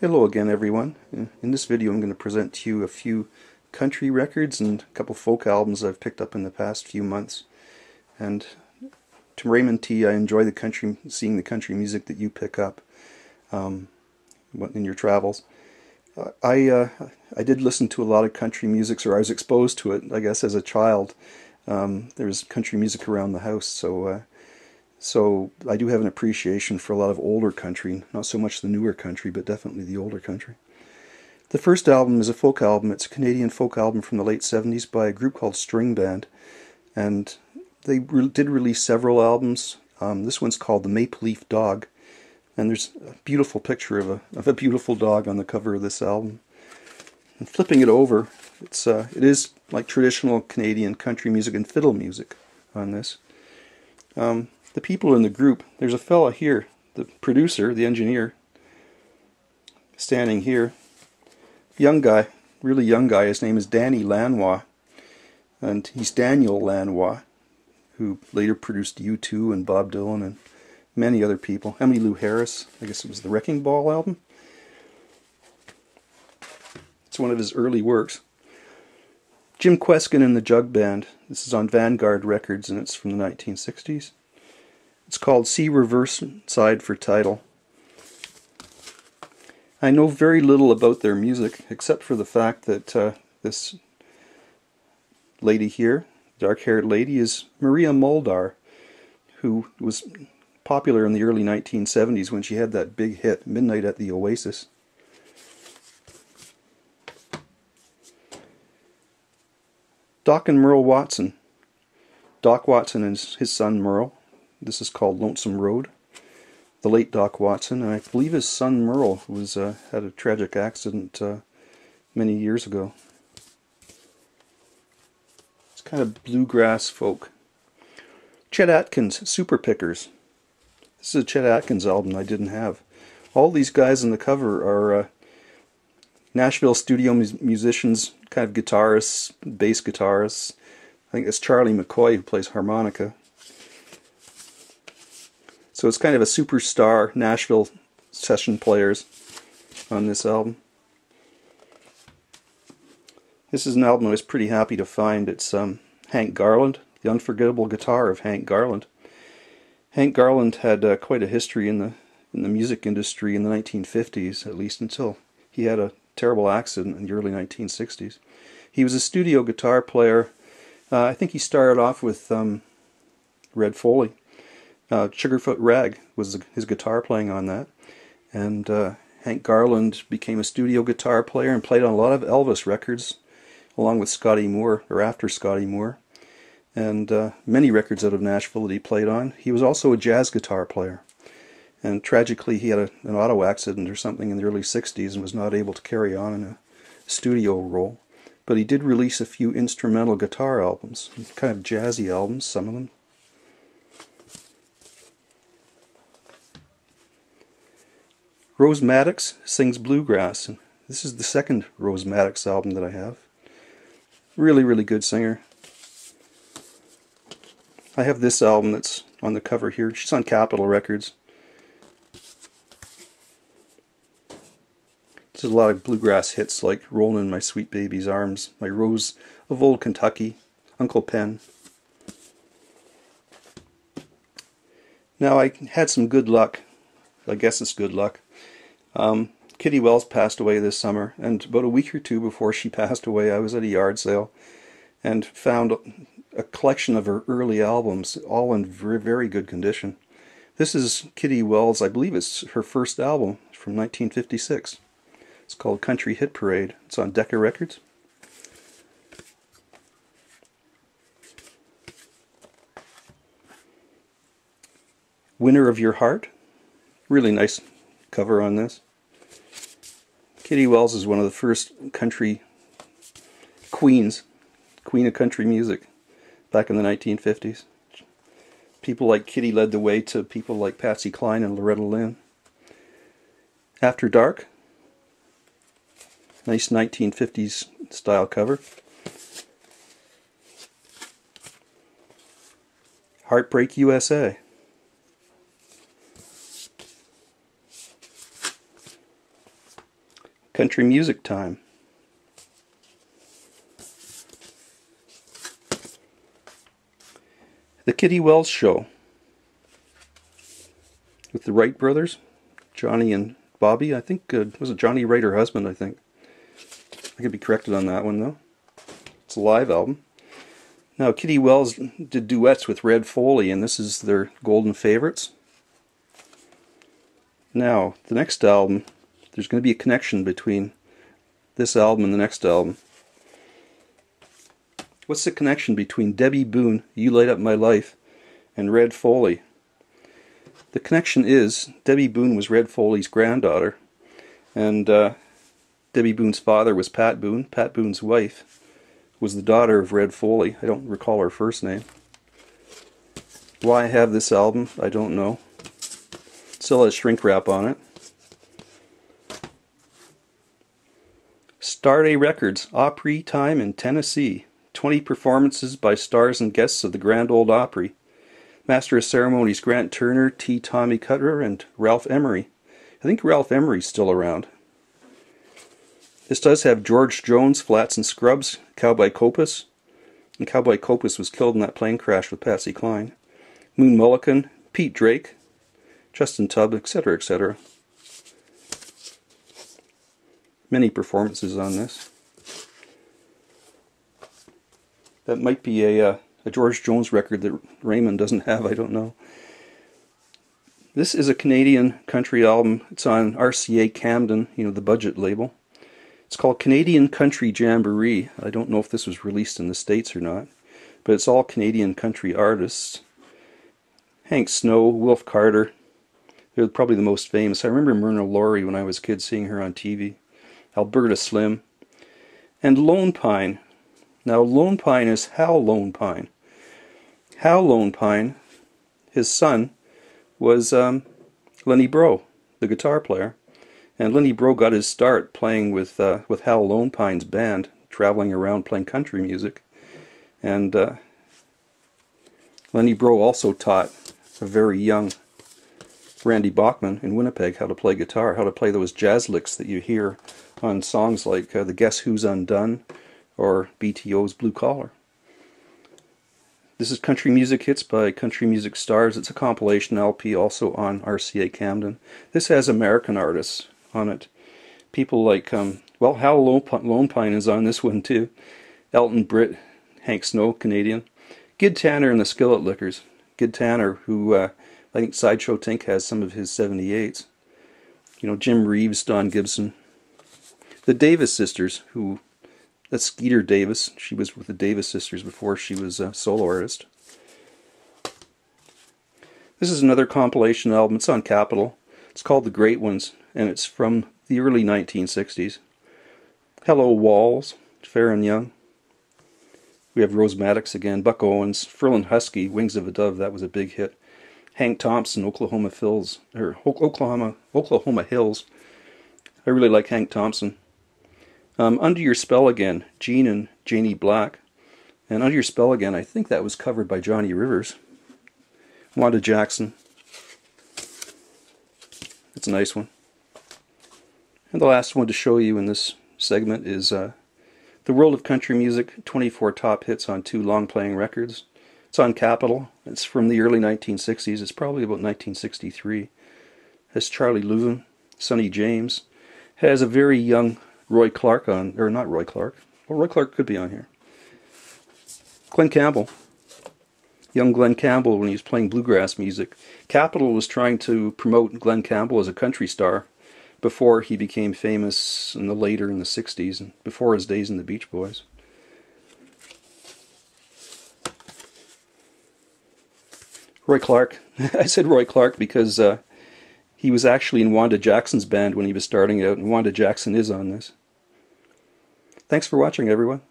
Hello again, everyone. In this video I'm going to present to you a few country records and a couple folk albums I've picked up in the past few months. And to Raymond T, I enjoy seeing the country music that you pick up in your travels. I did listen to a lot of country music, or I was exposed to it, I guess, as a child. There was country music around the house, so I do have an appreciation for a lot of older country, not so much the newer country, but definitely the older country. The first album is a folk album. It's a Canadian folk album from the late 70s by a group called String Band, and they did release several albums. This one's called The Maple Leaf Dog, and there's a beautiful picture of a beautiful dog on the cover of this album. And flipping it over, it is like traditional Canadian country music and fiddle music on this. The people in the group, there's a fella here, the producer, the engineer, standing here. Young guy, really young guy. His name is Danny Lanois, and he's Daniel Lanois, who later produced U2 and Bob Dylan and many other people. Emmylou Harris, I guess it was the Wrecking Ball album. It's one of his early works. Jim Kweskin and the Jug Band. This is on Vanguard Records, and it's from the 1960s. It's called C Reverse Side for Title. I know very little about their music, except for the fact that this lady here, dark-haired lady, is Maria Muldaur, who was popular in the early 1970s when she had that big hit, Midnight at the Oasis. Doc and Merle Watson. Doc Watson and his son Merle. This is called Lonesome Road. The late Doc Watson, and I believe his son Merle had a tragic accident many years ago. It's kind of bluegrass folk. Chet Atkins, Super Pickers. This is a Chet Atkins album I didn't have. All these guys on the cover are Nashville studio musicians, kind of guitarists, bass guitarists. I think it's Charlie McCoy who plays harmonica. So it's kind of a superstar Nashville session players on this album. This is an album I was pretty happy to find. It's Hank Garland, the unforgettable guitar of Hank Garland. Hank Garland had quite a history in the music industry in the 1950s, at least until he had a terrible accident in the early 1960s. He was a studio guitar player. I think he started off with Red Foley. Sugarfoot Rag was his guitar playing on that, and Hank Garland became a studio guitar player and played on a lot of Elvis records along with Scotty Moore, or after Scotty Moore, and many records out of Nashville that he played on. He was also a jazz guitar player, and tragically he had an auto accident or something in the early 60s and was not able to carry on in a studio role, but he did release a few instrumental guitar albums, kind of jazzy albums, some of them. Rose Maddox sings bluegrass, and this is the second Rose Maddox album that I have. Really, really good singer. I have this album that's on the cover here. She's on Capitol Records. There's a lot of bluegrass hits like Rollin' in My Sweet Baby's Arms, My Rose of Old Kentucky, Uncle Pen. Now I had some good luck. I guess it's good luck. Kitty Wells passed away this summer, and about a week or two before she passed away I was at a yard sale and found a collection of her early albums, all in very, very good condition. This is Kitty Wells, I believe it's her first album from 1956. It's called Country Hit Parade. It's on Decca Records. Winner of Your Heart. Really nice cover on this. Kitty Wells is one of the first country queens, queen of country music, back in the 1950s. People like Kitty led the way to people like Patsy Cline and Loretta Lynn. After Dark, nice 1950s style cover. Heartbreak USA. country music time. The Kitty Wells Show with the Wright brothers, Johnny and Bobby. I think, was it Johnny Wright, her husband, I think. I could be corrected on that one, though. It's a live album. Now, Kitty Wells did duets with Red Foley, and this is their golden favorites. Now, the next album, there's going to be a connection between this album and the next album. What's the connection between Debbie Boone, You Light Up My Life, and Red Foley? The connection is Debbie Boone was Red Foley's granddaughter, and Debbie Boone's father was Pat Boone. Pat Boone's wife was the daughter of Red Foley. I don't recall her first name. Why I have this album, I don't know. Still has shrink wrap on it. Starday Records, Opry Time in Tennessee. 20 performances by stars and guests of the Grand Ole Opry. Master of Ceremonies Grant Turner, T. Tommy Cutler, and Ralph Emery. I think Ralph Emery's still around. This does have George Jones, Flats and Scrubs, Cowboy Copas. And Cowboy Copas was killed in that plane crash with Patsy Cline. Moon Mullican, Pete Drake, Justin Tubb, etc., etc. Many performances on this. That might be a George Jones record that Raymond doesn't have, I don't know. This is a Canadian country album. It's on RCA Camden, you know, the budget label. It's called Canadian Country Jamboree. I don't know if this was released in the States or not, but it's all Canadian country artists. Hank Snow, Wilf Carter, they're probably the most famous. I remember Myrna Lory when I was a kid seeing her on TV. Alberta Slim. And Lone Pine. Now, Lone Pine is Hal Lone Pine. Hal Lone Pine, his son, was Lenny Breau, the guitar player. And Lenny Breau got his start playing with Hal Lone Pine's band, traveling around playing country music. And Lenny Breau also taught a very young Randy Bachman in Winnipeg how to play guitar, how to play those jazz licks that you hear on songs like the Guess Who's Undone, or BTO's Blue Collar. This is Country Music Hits by Country Music Stars. It's a compilation LP also on RCA Camden. This has American artists on it. People like, well, Hal Lone Pine is on this one too. Elton Britt, Hank Snow, Canadian. Gid Tanner and the Skillet Lickers. Gid Tanner, who I think Sideshow Tink has some of his 78s. You know, Jim Reeves, Don Gibson. The Davis Sisters, who... That's Skeeter Davis. She was with the Davis Sisters before she was a solo artist. This is another compilation album. It's on Capitol. It's called The Great Ones, and it's from the early 1960s. Hello Walls, Fair and Young. We have Rose Maddox again, Buck Owens, Ferlin Husky, Wings of a Dove, that was a big hit. Hank Thompson, Oklahoma Hills. I really like Hank Thompson. Under Your Spell Again, Gene and Janie Black. And Under Your Spell Again, I think that was covered by Johnny Rivers. Wanda Jackson. It's a nice one. And the last one to show you in this segment is The World of Country Music, 24 top hits on 2 long-playing records. It's on Capitol. It's from the early 1960s. It's probably about 1963. It has Charlie Louvin, Sonny James. It has a very young Roy Clark on, or not Roy Clark. Well, Roy Clark could be on here. Glenn Campbell. Young Glenn Campbell when he was playing bluegrass music. Capitol was trying to promote Glenn Campbell as a country star before he became famous in the 60s, and before his days in the Beach Boys. Roy Clark. I said Roy Clark because he was actually in Wanda Jackson's band when he was starting out, and Wanda Jackson is on this. Thanks for watching, everyone.